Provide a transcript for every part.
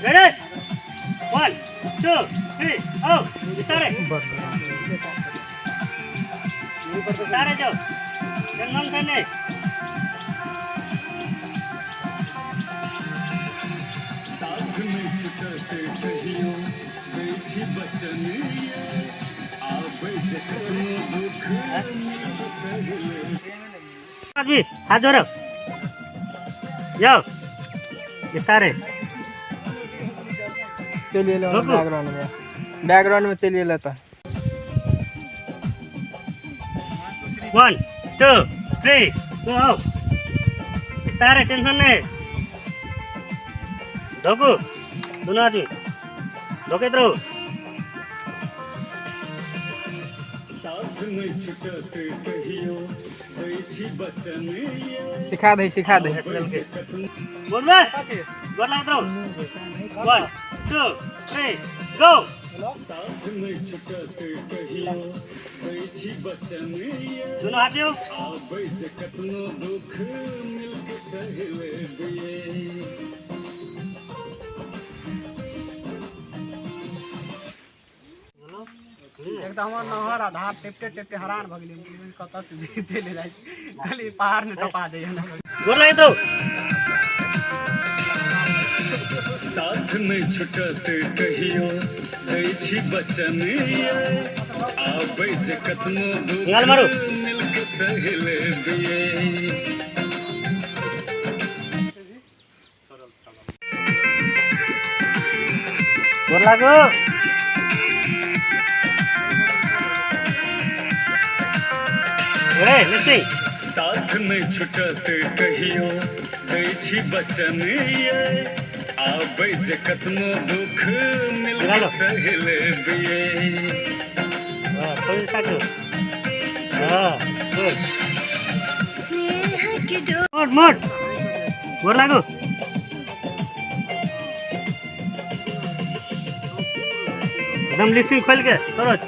Ready? 1, 2, 3, oh! Start. Start जाओ. जन्म करने. आदमी हाथ जोड़ो. जाओ. स्टार्ट. चलिए लो बैकग्राउंड में चलिए लेता 1, 2, 3, go out. स्टार्ट. टेंशन नहीं. ढोको दोनों आदमी ढोके रहो. सिखा दे बोल रहा बोल रहा 1, 2, 3, go. दोनों हाथ दो. एकदम हमर नहर आधार टेपटे हैरान भ गेलियै कतऽ चले जाइ खाली पहाड़ ने टपा दे ना बोल रहा तो साथ में छुटत कहियो दै छी बचन आबै जे कतनो दुख मिल के सहले बिये बोल लागो. साथ में छुटत कहियो दै छी बचन आबै जे कतनो दुख मिल के सहले बिये. कोई ताको. हां गुड. मोड बोल लागो. एकदम लिस्टिंग खोल के सरोज.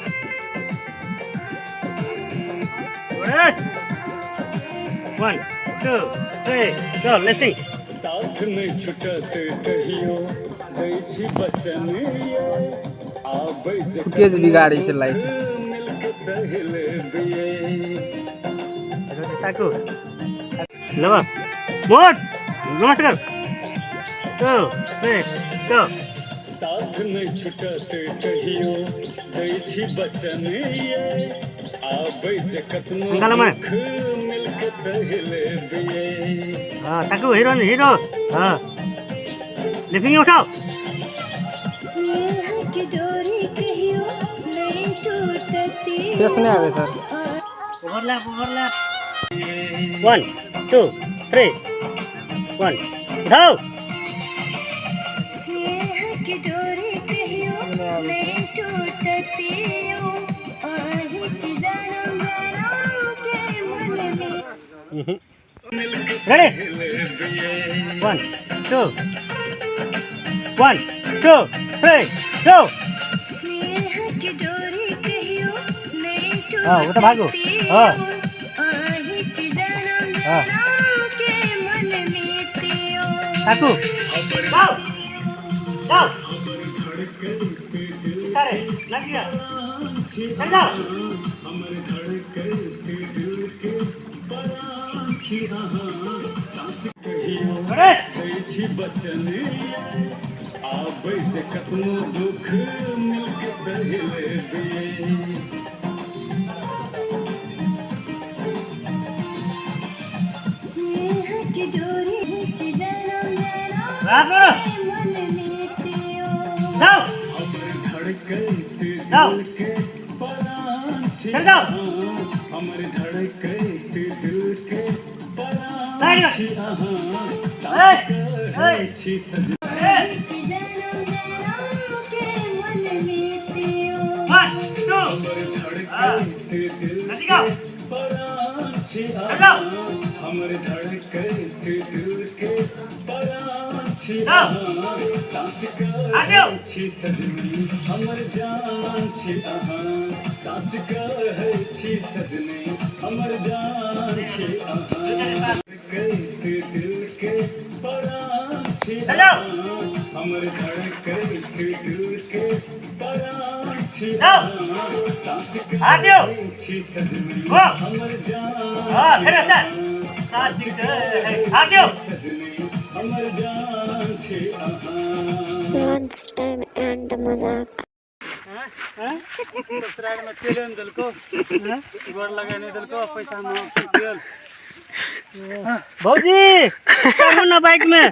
1, 2, 3, go. Listening. साथ में छुटत कहियो दै छी बचन आबै जे तेज बिगाड़ी से लाइट मिल के सहले बिये. ताको लो मोड नमस्कार. 2, 3, go. साथ में छुटत कहियो दै छी बचन आबै जे कतनो दुख मिल के सहले बिये. हां ताको हीरो हां लिफ्टिंग उठाओ. फेस नहीं आवे सर. ओवरलैप 1, 2, 3, 1 उठाओ. Ready? 1, 2, 1, 2, 3, go. हाँ वो तो भागो. हाँ हाँ ताकू जाओ जाओ. अरे लग गया. चल जाओ. अरे बचन आबै जे कतनो दुख मिल के सहले बिये. जाओ जाओ. चल जाओ. हमर धड़कत दिल के साइड में. छी सज. 1, 2. let's go. चल जाओ. हमर धड़कत दिल के जाओ. आगे छी सजनी हमर जान छी अहाँ. साच कहै छी सजनी हमर जान छी अहाँ. दिल के चलो हमर धड़कन के दिल के परान छी जाओ। साच हाथ दियो। कहे छी सजनी वो। हमर जान हाँ, छी फिर ऐसा। आहा। साथ साच कहे कहे हाथ दियो। छी सजनी हमर जान छी आहा। लंच टाइम एंड मजाक। दूसरा में तेल में दिल को गोड़ लगाने दिल को पैसा में तेल भौजी चढ़ो ना बाइक में।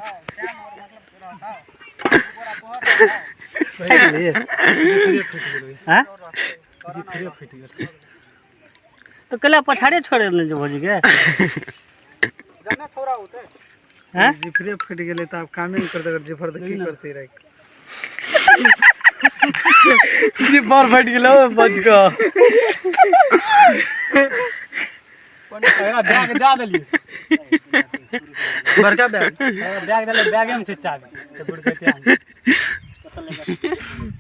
हाँ? तो कल पछाड़े छोड़े जो भौजी के जाने छोरा होते हैं? जिफरे फट गेले त अब कामे करते कर जिफर त की करते रे जिफर फट गेलो बच ग बैग दे देली बड़का बैग देले बैगे में से चाबी तो बुड़ के आन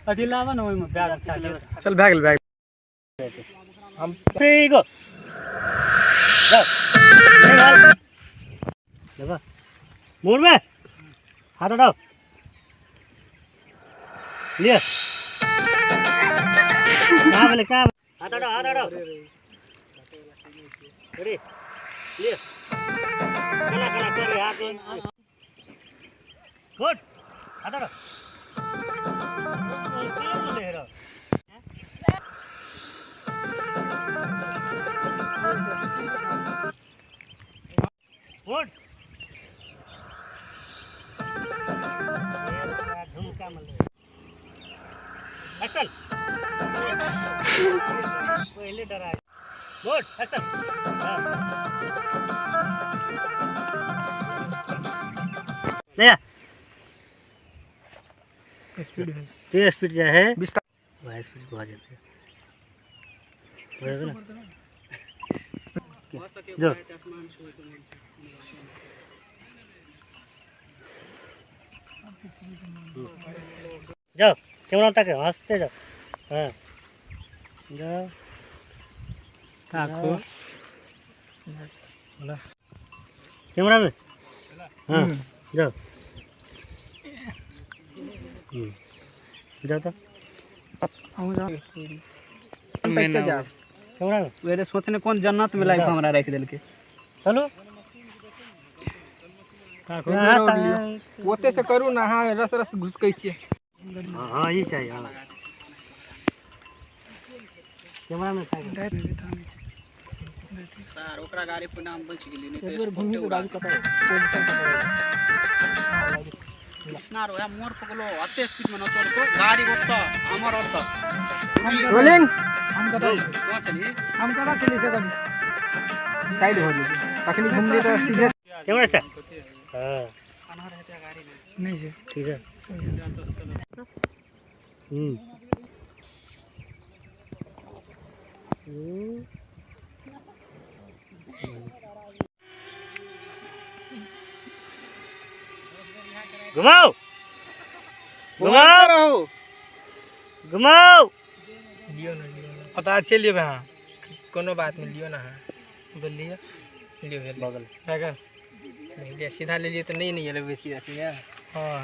अथी लावा न ओइ में बैग चाबी चल बैग ले बैग हम गो देखो मोड़ में हाथ हटाओ लिए कहाँ बोले कहाँ हाथ हटाओ अरे लिए कला कर हाथ गुड हाथ हटाओ ले रहा गुड झुमका मल एक्शन पहले डरा गुड एक्शन ले स्पीड है तेज स्पीड जा है 20 स्पीड को आ जाते हैं जो जाओ कैमरा तक हंसते जाओ हाँ जाओ ठाकुर कैमरा में हाँ जाओ जाओ तो कैमरा में वेरे सोचने कौन जन्नत में लाइफ हमरा रख देल के चलो ओते से करू ना हां रस रस घुसकै छियै हाँ ये चाहिए हाँ कैमरा में सर ओकरा गाड़ी पे नाम बच गेली नहीं तो घूमी के गाड़ी कटा कृष्णा रो मोर पकलो अते स्पीड में न चल को गाड़ी ओत हमर ओत रोलिंग हम कता चली से कभी साइड हो गई तखनी घूम ले तो सीधे कैमरा अच्छा हाँ खाना रहते गाड़ी में नहीं है ठीक है घुमाओ घुमाओ घुमाओ लियो ना पता चलिए हां कोनो बात नहीं लियो ना हां बोल लियो लियो बगल है नहीं सीधा ले लिए तो नहीं ले बेसी आती है हां